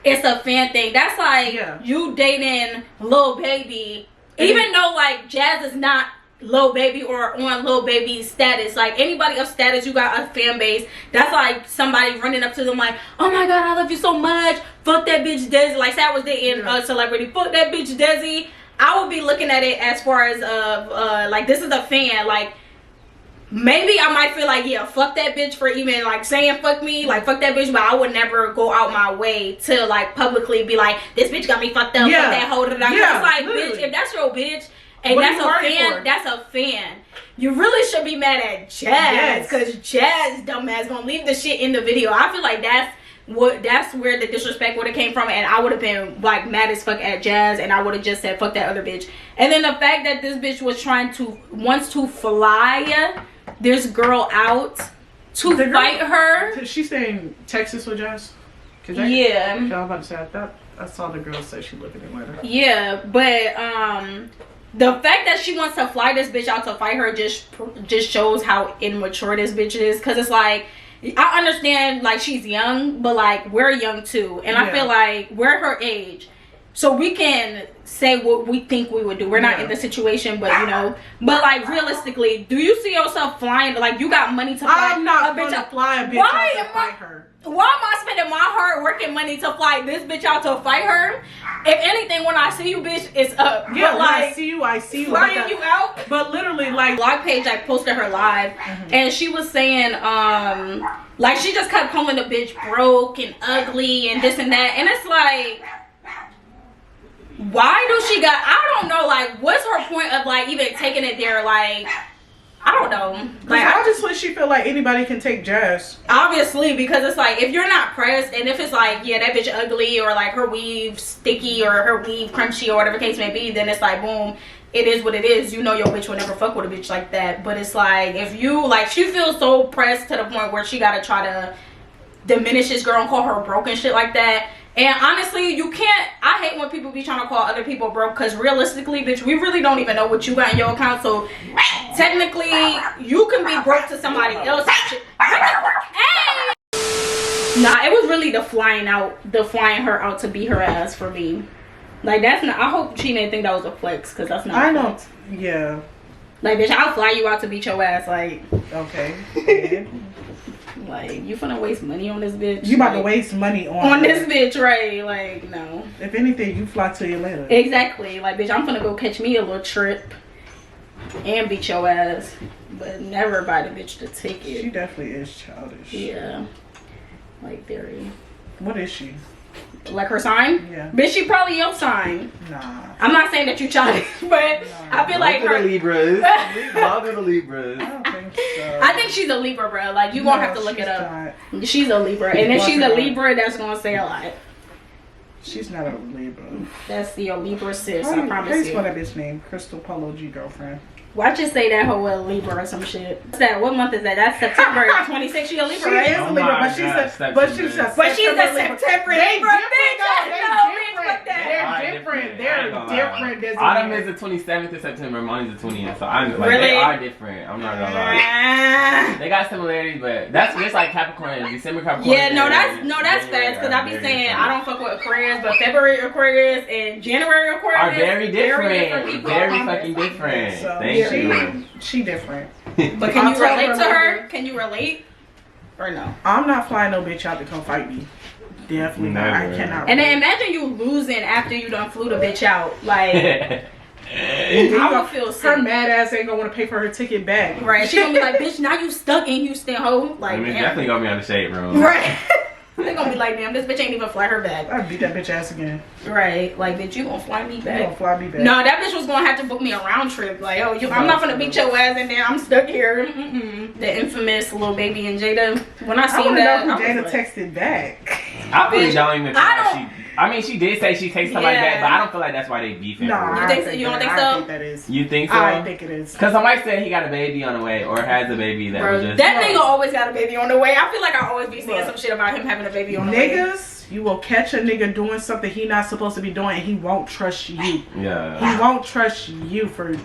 it's a fan thing. That's like, you dating Lil Baby, even though like Jazz is not Lil Baby or on Lil Baby's status. Like, anybody of status, you got a fan base. That's like somebody running up to them like, oh my god, I love you so much. Fuck that bitch Desi. Like, say I was dating a celebrity. Fuck that bitch Desi. I would be looking at it as far as like, this is a fan. Like, maybe I might feel like, yeah, fuck that bitch for even like saying fuck me, like fuck that bitch, but I would never go out my way to like publicly be like, this bitch got me fucked up, fuck that hoe. It's like, bitch, if that's your bitch and that's a fan, that's a fan. You really should be mad at Jazz, because Jazz dumbass gonna leave the shit in the video. I feel like that's where the disrespect would have came from, and I would have been like mad as fuck at Jazz, and I would have just said fuck that other bitch. And then the fact that this bitch was wants to fly this girl out to fight her. She's staying Texas with Jazz? Yeah. I'm about to say, I saw the girl say she living in Atlanta. Yeah, but the fact that she wants to fly this bitch out to fight her just shows how immature this bitch is. Because it's like, I understand like she's young, but like we're young too, and I feel like we're her age, so we can say what we think we would do. We're not in the situation, but you know, but like realistically, do you see yourself flying? Like, you got money to fly? I'm not gonna fly a bitch out to fight her. Why am I spending my hard working money to fly this bitch out to fight her? If anything, when I see you, bitch, it's up. Yeah, but, when like, I see you flying you out. But literally, like, blog page, I posted her live, and she was saying, like, she just kept calling the bitch broke and ugly and this and that, and it's like, why do she got? I don't know. Like, what's her point of like even taking it there? Like, I don't know. Like, obviously she feel like anybody can take Jazz. Obviously, because it's like, if you're not pressed, and if it's like, yeah, that bitch ugly, or like her weave sticky, or her weave crunchy, or whatever case may be, then it's like, boom, it is what it is. You know your bitch will never fuck with a bitch like that. But it's like, if you, like, she feels so pressed to the point where she gotta try to diminish this girl and call her broke and shit like that. And honestly, you can't, I hate when people be trying to call other people broke, because realistically, bitch, we really don't even know what you got in your account. So technically, you can be broke to somebody else. Hey! Nah, it was really the flying her out to beat her ass for me. Like, that's not, I hope she didn't think that was a flex, because that's not a flex. Yeah. Like, bitch, I'll fly you out to beat your ass, like. Okay. Yeah. Like, you finna waste money on this bitch? You about to waste money on this bitch, right? Like, no. If anything, you fly to Atlanta. Exactly. Like, bitch, I'm finna go catch me a little trip and beat your ass, but never buy the bitch the ticket. She definitely is childish. Yeah. Like, very. What is she? Like her sign? Yeah. Bitch, she probably your sign. Nah. I'm not saying that you childish, but I feel like her. Libras. Love the Libras. I don't think so. I think she's a Libra, bro. Like, you won't have to look it up. She's a Libra, and if she's a Libra, that's gonna say a lot. She's not a Libra. That's your Libra sis. I promise you. What that bitch name? Crystal Polo G girlfriend. Watch it say that whole Libra or some shit. What's that? What month is that? That's September 26th. She a Libra, right? She is a Libra, but she's a September Libra. They're different. Autumn is the 27th of September. Mine is the 20th. So I'm like, they are different. I'm not gonna lie. They got similarities, but that's just like Capricorn. December Capricorn. Yeah, no, that's fast. Because I be saying I don't fuck with Aquarius, but February Aquarius and January Aquarius are very different. Very fucking different. So, Thank you. She different. But can you relate to her? Can you relate? Or no? I'm not flying no bitch out to come fight me. Definitely not. I cannot. And then imagine you losing after you done flew the bitch out. Like, I would feel sick. Her mad ass ain't gonna want to pay for her ticket back. Right. She gonna be like, bitch, now you stuck in Houston, ho. Like, I mean, damn. definitely gonna be on the shade room. Right. They gonna be like, damn, this bitch ain't even fly her back. I'd beat that bitch ass again. Right. Like, bitch, you gonna fly me back? You gonna fly me back? No, that bitch was gonna have to book me a round trip. Like, oh, I'm not gonna beat your ass and then I'm stuck here. The infamous Lil Baby and Jada. When I seen that, I Jada texted back. I really don't even feel like I mean, she did say she takes somebody back, but I don't feel like that's why they beefing. No, you don't think so? I think that is. You think so? I think it is. Because somebody said he got a baby on the way or has a baby that was just... That nigga always got a baby on the way. I feel like I always be seeing some shit about him having a baby on the way. Niggas, you will catch a nigga doing something he not supposed to be doing and he won't trust you. Yeah. He won't trust you for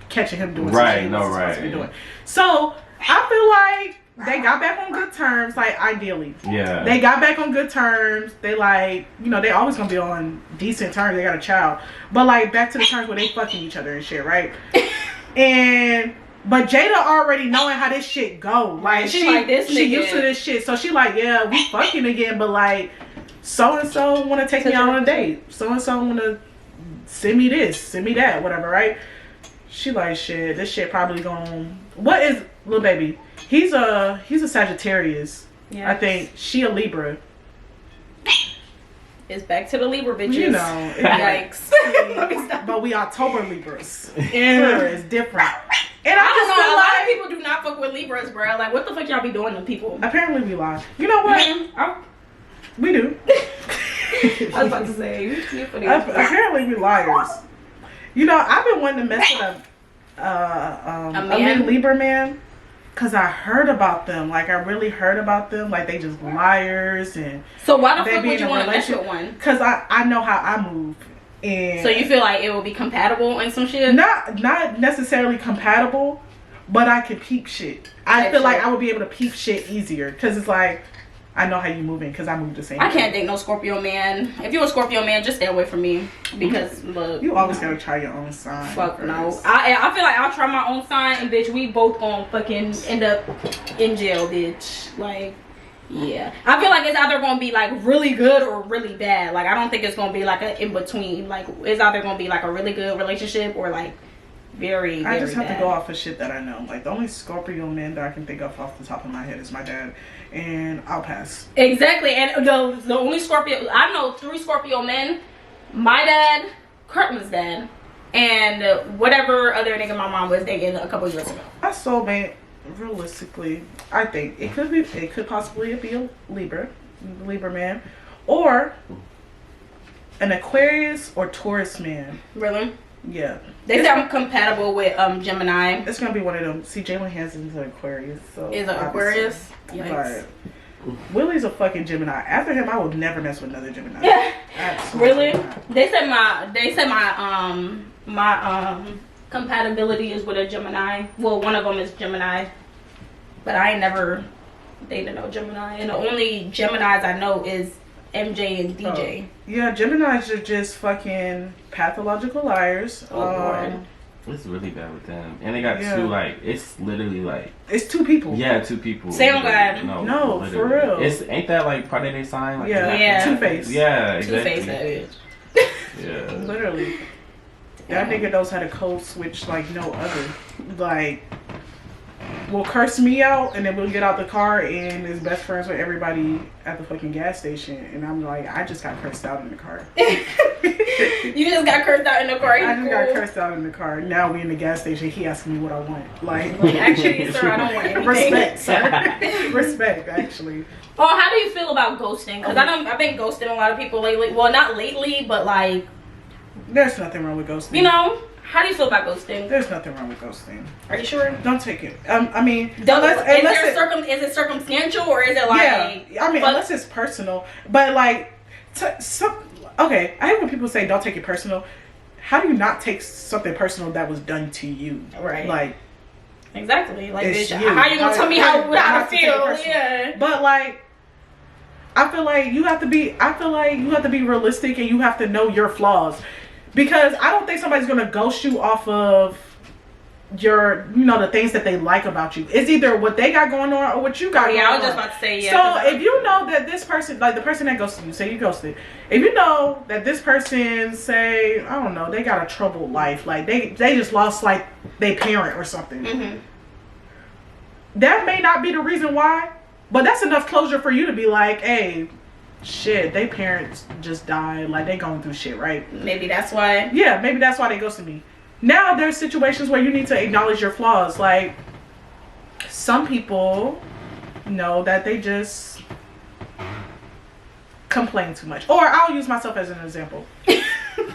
catching him doing something he was supposed to be doing. So, I feel like they got back on good terms, like, ideally. Yeah. They got back on good terms. They, like, you know, they always gonna be on decent terms. They got a child. But, like, back to the terms where they fucking each other and shit, right? But Jada already knowing how this shit go. Like, she used to this shit. So, she like, yeah, we fucking again. But, like, so-and-so want to take me out on a date. So-and-so want to send me this, send me that, whatever, right? She like, shit, this shit probably gonna... What is Lil Baby? He's a Sagittarius. Yeah. I think she a Libra. It's back to the Libra bitches. You know, yikes. But we October Libras. Yeah, it's different. And I don't know. A lot of people do not fuck with Libras, bro. Like, what the fuck y'all be doing to people? Apparently, we lie. You know what? We do. I was about to say, apparently, we liars. You know, I've been wanting to mess with a Libra man. Cause I heard about them, like I really heard about them, like they just liars and. So why the fuck would you want to mess with one? Cause I know how I move, and. So you feel like it will be compatible and some shit? Not necessarily compatible, but I can peep shit. I feel like I would be able to peep shit easier, cause it's like I know how you moving, cause I move the same. I can't date no Scorpio man. If you're a Scorpio man, just stay away from me, because look. You always gotta try your own sign. Fuck no. I feel like I'll try my own sign, and bitch, we both gonna fucking end up in jail, bitch. Like, yeah. I feel like it's either gonna be like really good or really bad. Like, I don't think it's gonna be like an in between. Like, it's either gonna be like a really good relationship or like very, very I just have bad. to go off of shit that I know. Like, the only Scorpio man that I can think of off the top of my head is my dad. And I'll pass. Exactly. And the only Scorpio, I know 3 Scorpio men. My dad, Kurtland's dad, and whatever other nigga my mom was dating a couple years ago. My soulmate, realistically, I think it could possibly be a Libra man, or an Aquarius or Taurus man. Really? Yeah. They say I'm compatible with Gemini. It's gonna be one of them. See, Jalen Hanson's an Aquarius. So is an Aquarius? But Willie's a fucking Gemini. After him, I would never mess with another Gemini. Really? They said my compatibility is with a Gemini. Well, one of them is Gemini, but I ain't never dated no Gemini. And the only Geminis I know is MJ and DJ. Yeah, Geminis are just fucking pathological liars. Oh Lord. It's really bad with them. And they got 2, like, it's literally like... It's 2 people. Yeah, 2 people. Say on God. No, for real. Ain't that like part of their sign? Like, yeah. Two-Face. Yeah, exactly. Two-Face, that is. Yeah. Literally. That nigga knows how to code switch like no other. Like, will curse me out and then we'll get out the car and is best friends with everybody at the fucking gas station. And I'm like, I just got cursed out in the car. You just got cursed out in the car. I just got cursed out in the car. Now we in the gas station. He asking me what I want. Like, actually, sir, I don't want anything. Respect, sir. Respect, actually. Oh, how do you feel about ghosting? Because I've been ghosting a lot of people lately. Well, not lately, but like. There's nothing wrong with ghosting. You know, how do you feel about ghosting? There's nothing wrong with ghosting. Are you sure? Don't take it. I mean, is it circumstantial or is it like? Yeah, I mean, unless it's personal. But like, okay, I hate when people say don't take it personal. How do you not take something personal that was done to you? Right. Like, exactly. Like, bitch, how you gonna tell me how to feel? Yeah. But like, I feel like you have to be realistic and you have to know your flaws. Because I don't think somebody's gonna ghost you off of your, you know, the things that they like about you. It's either what they got going on or what you got going on. Yeah, I was just about to say, So if you know that this person, like the person that ghosted you, say you ghosted, if you know that this person, say, I don't know, they got a troubled life, like they just lost like their parent or something. Mm-hmm. That may not be the reason why, but that's enough closure for you to be like, hey, shit, they parents just died, like they going through shit, right? Maybe that's why. Yeah, maybe that's why they ghosted me. Now there's situations where you need to acknowledge your flaws. Like some people know that they just complain too much. Or I'll use myself as an example.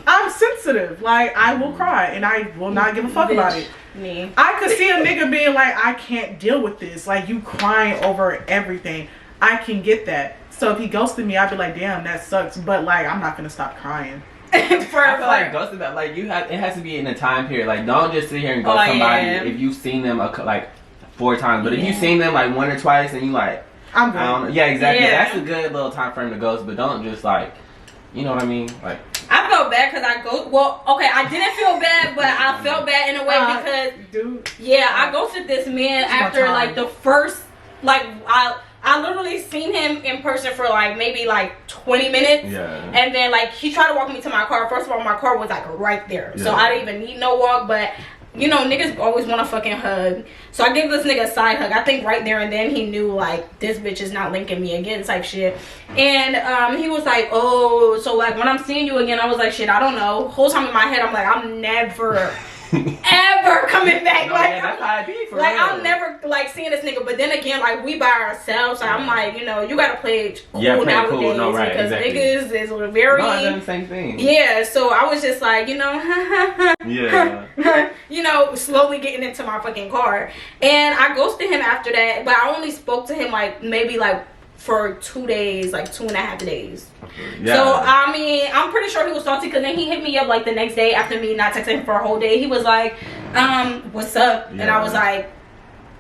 I'm sensitive. Like I will cry and I will not give a fuck about it. Me. I could see a nigga being like, I can't deal with this. Like you crying over everything. I can get that. So if he ghosted me, I'd be like, damn, that sucks. But like, I'm not gonna stop crying. I feel like ghosting that, like it has to be in a time period. Like don't just sit here and ghost somebody if you've seen them like 4 times. But if you've seen them like 1 or twice and you like, I'm good. I don't know. Yeah, exactly. Yeah. That's a good little time frame to ghost. But don't just like, you know what I mean? Like I felt bad because I go. Well, okay, I didn't feel bad, but I felt bad in a way because, dude, I ghosted this man after like the first, like I literally seen him in person for like maybe like 20 minutes. Yeah. And then like he tried to walk me to my car. First of all, my car was like right there. Yeah. So I didn't even need no walk, but you know, niggas always want a fucking hug. So I gave this nigga a side hug. I think right there and then he knew like this bitch is not linking me again type shit. And he was like, oh, so like when I'm seeing you again, I was like, shit, I don't know. Whole time in my head, I'm like, I'm never ever coming back. No, like yeah, that's how I be for like real. I'm never like seeing this nigga, but then again, like we by ourselves, so I'm like, you know, you gotta play it cool nowadays cool. No, right, because exactly. niggas is very No, I'm doing the same thing. yeah. So I was just like, you know, Yeah. you know, slowly getting into my fucking car, and I ghosted him after that. But I only spoke to him like maybe like for 2 days, like 2.5 days. Yeah. So I mean, I'm pretty sure he was salty because then he hit me up like the next day after me not texting him for a whole day. He was like, what's up? And I was like,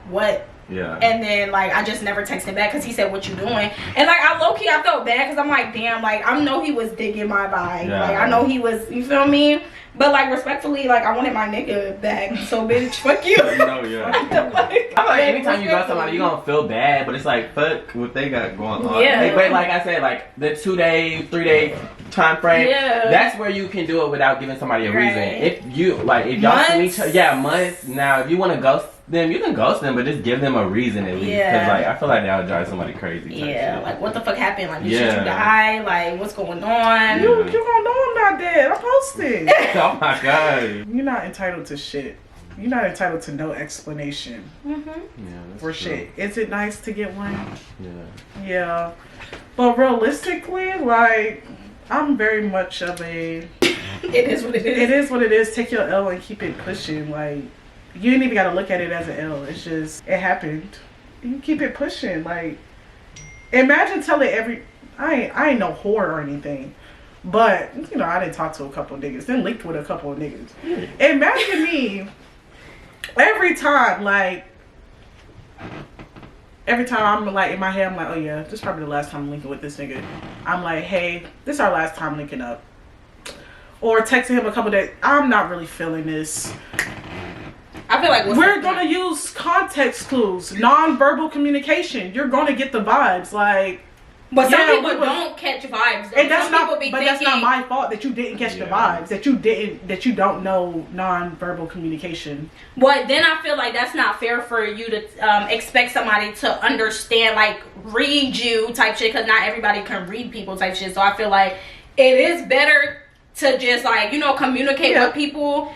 what? Yeah. And then like I just never texted back because he said, what you doing? And like I low-key I felt bad because I'm like, damn, like I know he was digging my vibe. Yeah. Like I know he was, you feel me? But like respectfully, like I wanted my nigga back. So bitch, fuck you. No, yeah. I feel like anytime you got somebody, you gonna feel bad, but it's like fuck what they got going on. Yeah. But like I said, like the 2-day, 3-day time frame. Yeah. That's where you can do it without giving somebody a reason. Right. If you like, if y'all see each other, months. Now, if you want to ghost them, you can ghost them, but just give them a reason at least. Because like I feel like that would drive somebody crazy. Yeah. Shit. Like what the fuck happened? Like did you die? Like what's going on? You gonna know I'm not dead. I'm posting. Oh my god. You're not entitled to shit. You're not entitled to no explanation Yeah, that's for true. shit. Is it nice to get one? Yeah. Yeah. But realistically, like, I'm very much of a... It is what it is. It is what it is. Take your L and keep it pushing. Like, you ain't even got to look at it as an L. It's just, it happened. You keep it pushing. Like, imagine telling I ain't no whore or anything. But, you know, I didn't talk to a couple of niggas. Then linked with a couple of niggas. Imagine me, every time I'm like, in my head, I'm like, oh yeah, this is probably the last time I'm linking with this nigga. I'm like, hey, this is our last time linking up. Or texting him a couple of days, I'm not really feeling this. I feel like we're gonna use context clues, non-verbal communication. You're gonna get the vibes, like. But some people don't catch vibes. And that's that's not my fault that you didn't catch the vibes. That you don't know non-verbal communication. But then I feel like that's not fair for you to expect somebody to understand, like read you type shit, because not everybody can read people type shit. So I feel like it is better to just like, you know, communicate with people.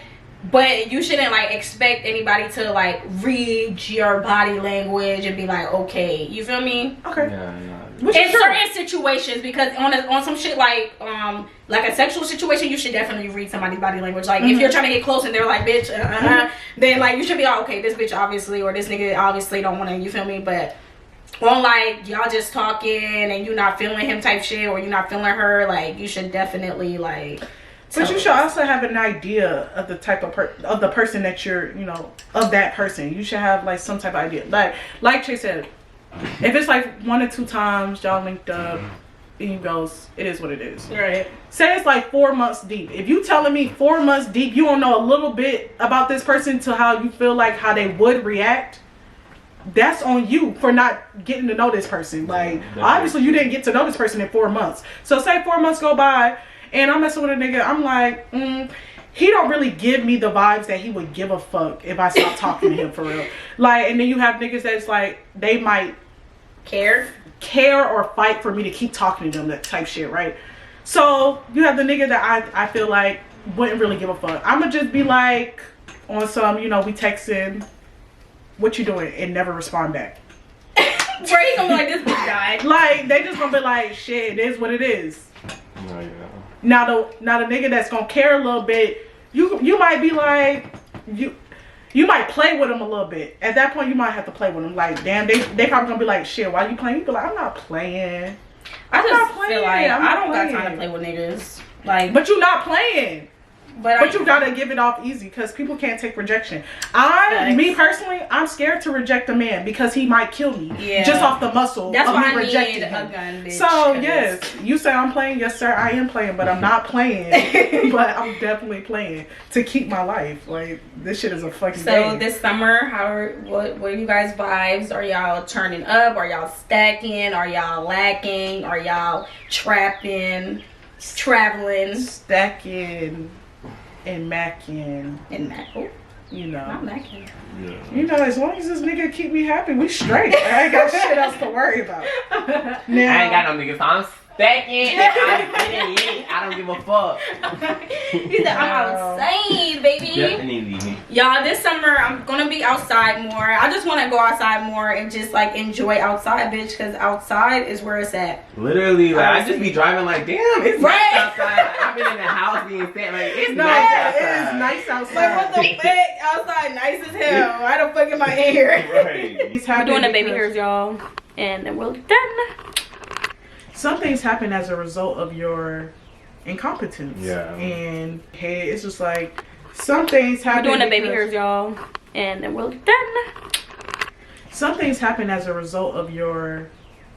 But you shouldn't like expect anybody to like read your body language and be like, okay, you feel me? Okay. In certain situations, because on some shit like a sexual situation, you should definitely read somebody's body language. Like if you're trying to get close and they're like, bitch, then like you should be like, okay, this bitch obviously, or this nigga obviously don't want to, you feel me? But on like y'all just talking and you not feeling him type shit, or you not feeling her, like you should definitely like. But you should also have an idea of the type of the person that you're, you know, of that person. You should have like some type of idea. Like Chase said, if it's like 1 or 2 times y'all linked up, and you goes, it is what it is. Right. Say it's like 4 months deep. If you telling me 4 months deep, you don't know a little bit about this person to how you feel like how they would react, that's on you for not getting to know this person. Like, obviously you didn't get to know this person in 4 months. So say 4 months go by and I'm messing with a nigga, I'm like, he don't really give me the vibes that he would give a fuck if I stop talking to him for real. Like, and then you have niggas that's like, they might care or fight for me to keep talking to them, that type shit, right? So you have the nigga that I feel like wouldn't really give a fuck. I'ma just be like on some, you know, we texting, what you doing, and never respond back. Right, gonna be like, this bitch died. Like, they just gonna be like, shit, it is what it is. Oh, yeah. Now the nigga that's gonna care a little bit, you might be like, you might play with him a little bit. At that point, you might have to play with him. Like, damn, they probably gonna be like, shit, why you playing? You be like, I'm not playing. I just feel like I don't got time to play with niggas. Like, but you not playing. But you gotta give it off easy because people can't take rejection. Me personally, I'm scared to reject a man because he might kill me. Yeah. Just off the muscle that's of why me rejecting him. A gun, bitch, so yes, you say I'm playing. Yes, sir, I am playing, but I'm not playing. But I'm definitely playing to keep my life. Like, this shit is a fucking game. This summer, what are you guys' vibes? Are y'all turning up? Are y'all stacking? Are y'all lacking? Are y'all traveling? Stacking. And macking. You know. Not macking. Yeah. You know, as long as this nigga keep me happy, we straight. I ain't got shit else to worry about. Now, I ain't got no niggas, so I'm stacking and I'm getting lit. I don't give a fuck. He said, I'm outside, baby. Definitely. Y'all, this summer, I'm gonna be outside more. I just want to go outside more and just, like, enjoy outside, bitch, because outside is where it's at. Literally, like, I just be driving like, damn, it's nice outside. Like, I've been in the house being sad, like, it's nice outside. It is nice outside. Like, what the fuck? Outside nice as hell. Why the fuck am I in here? Right. We're doing the baby hairs, y'all. And then we're done. Some things happen as a result of your incompetence. Yeah. And hey, it's just like some things happen. We're doing the baby hairs, y'all. And then we're done. Some things happen as a result of your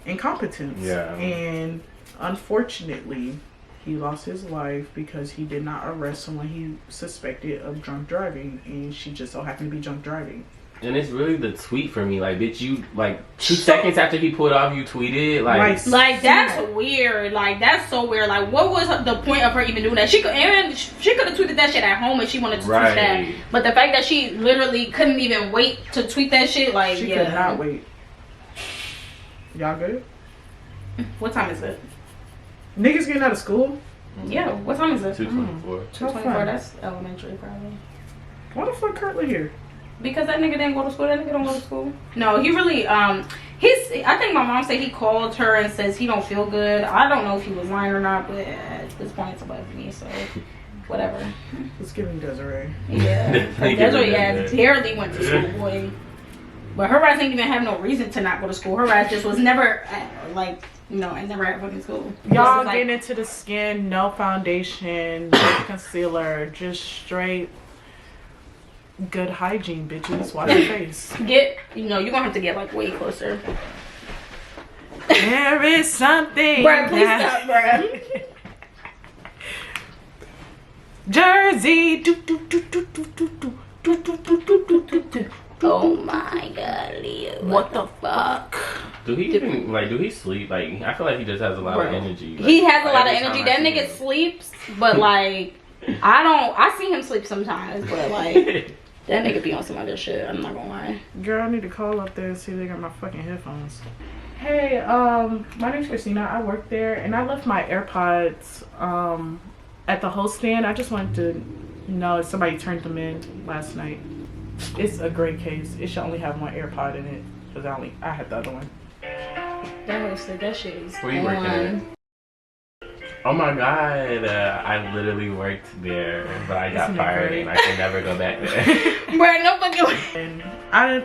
incompetence. Yeah. And unfortunately, he lost his life because he did not arrest someone he suspected of drunk driving, and she just so happened to be drunk driving. And it's really the tweet for me. Like, bitch, you, like, 2 seconds after he pulled off, you tweeted. Like that's weird. Like, that's so weird. Like, what was the point of her even doing that? She could have tweeted that shit at home if she wanted to tweet that. But the fact that she literally couldn't even wait to tweet that shit, like, she could not wait. Y'all good? What time is it? Niggas getting out of school? Yeah, what time is it? 2:24. 2:24, that's elementary probably. Why the fuck Curtly here? Because that nigga didn't go to school. That nigga don't go to school. No, he really, I think my mom said he called her and says he don't feel good. I don't know if he was lying or not, but at this point it's above me, so whatever. Let's give him Desiree. Yeah. Desiree barely went to school, boy. But her ass didn't even have no reason to not go to school. Her ass just was never, like, you know, I never had fucking school. Y'all getting into the skin, no foundation, no concealer, just straight good hygiene, bitches. Wash your face. You're gonna have to get, like, way closer. There is something. Bruh, please stop, bruh. Jersey. Oh my god, Leo. What the fuck? Do he sleep? Like, I feel like he just has a lot of energy. Like, he has a lot of energy. That nigga sleeps, but like, I see him sleep sometimes, but like, that nigga be on some other shit. I'm not gonna lie. Girl, I need to call up there and see if they got my fucking headphones. Hey, my name's Christina. I work there, and I left my AirPods at the host stand. I just wanted to know if somebody turned them in last night. It's a great case. It should only have one AirPod in it, because I had the other one. That shit is. Where you working at? Oh my god, I literally worked there, but I got fired and I can never go back there. Bruh, no fucking way. I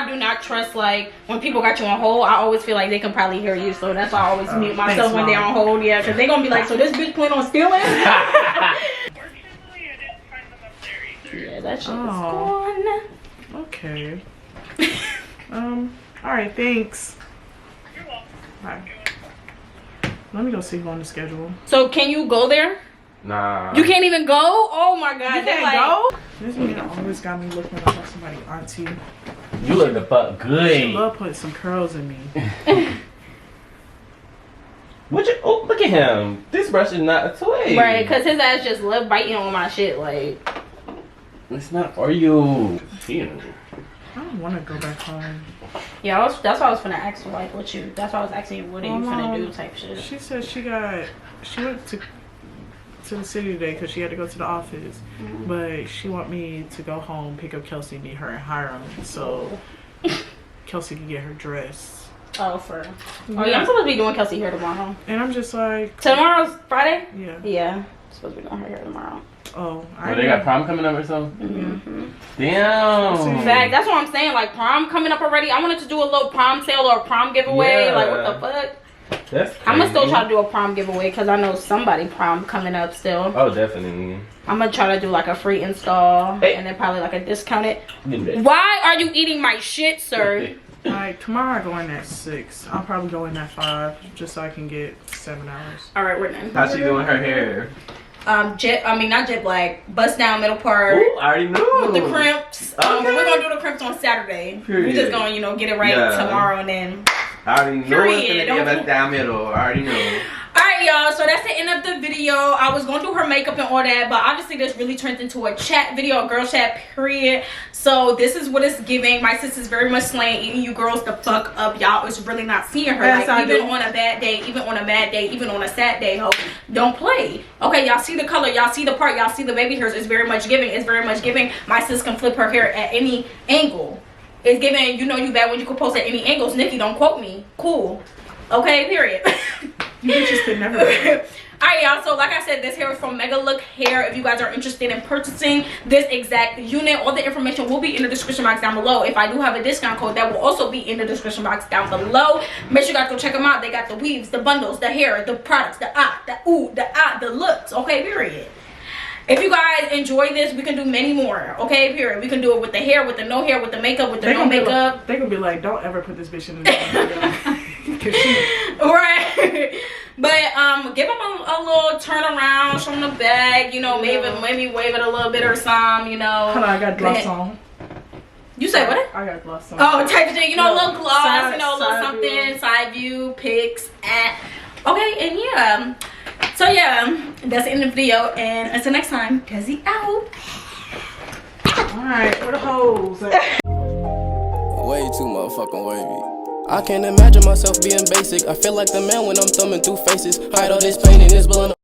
do not trust, like, when people got you on hold, I always feel like they can probably hear you, so that's why I always mute myself when they're on hold, yeah, because they're gonna be like, so this bitch plan on stealing? Yeah, that shit is gone. Okay. Alright, thanks. You're welcome. Bye. Let me go see who on the schedule. So can you go there? Nah. You can't even go? Oh my god. You can't go? This nigga always got me looking like somebody auntie. You look the fuck good. She love putting some curls in me. Oh, look at him. This brush is not a toy. Right, because his ass just love biting on my shit. Like, it's not for you. I don't want to go back home. Yeah, that's why I was finna ask you, like, what you. That's why I was asking you, what are you finna do, type shit. She said she went to the city today because she had to go to the office, but she want me to go home, pick up Kelsey, meet her in Hiram, so Kelsey can get her dress. Oh, for oh yeah, I'm supposed to be doing Kelsey hair tomorrow. And I'm just like, tomorrow's Friday. Yeah, I'm supposed to be doing her hair tomorrow. Oh, they got prom coming up or something? Damn. Fact, that's what I'm saying. Like, prom coming up already. I wanted to do a little prom sale or a prom giveaway. Like, what the fuck? That's crazy. I'm gonna still try to do a prom giveaway because I know somebody prom coming up still. Oh, definitely. I'm gonna try to do like a free install and then probably like a discounted. Why are you eating my shit, sir? Like, tomorrow I go in at 6. I'll probably go in at 5 just so I can get 7 hours. All right, we're done. How's she doing her hair? Not jet black, bust down middle part. Ooh, I already knew. With the crimps. Okay. We're gonna do the crimps on Saturday. Period. We're just gonna, get it right tomorrow and then. I already know it's gonna be a bust down middle. I already know. Alright, y'all, so that's the end of the video. I was gonna do her makeup and all that, but obviously this really turned into a chat video, a girl chat, period. So this is what it's giving. My sister's very much slaying, eating you girls the fuck up. Y'all is really not seeing her. Yes, like, even on a bad day, even on a mad day, even on a sad day, ho, don't play. Okay, y'all see the color, y'all see the part, y'all see the baby hairs. It's very much giving. It's very much giving. My sis can flip her hair at any angle. It's giving, you bad when you can post at any angles. Nikki, don't quote me. Cool. Okay, period. You bitches could never. Alright, y'all, so like I said, this hair is from MegaLook Hair. If you guys are interested in purchasing this exact unit, all the information will be in the description box down below. If I do have a discount code, that will also be in the description box down below. Make sure you guys go check them out. They got the weaves, the bundles, the hair, the products, the the looks. Okay, period. If you guys enjoy this, we can do many more. Okay, period. We can do it with the hair, with the no hair, with the makeup, with the no makeup. They gonna be like, don't ever put this bitch in the right. But give them a little turn around, show them the bag, maybe wave it a little bit or some, Hold on, I got gloss on. You say what? I got gloss on. Oh, type of thing, a little gloss, side, a little something, side view, pics, okay, and yeah. So yeah, that's the end of the video, and until next time, Desi out. Alright, where the hoes at? Way too motherfucking wavy. I can't imagine myself being basic. I feel like the man when I'm thumbing through faces. Hide all this pain in this blood.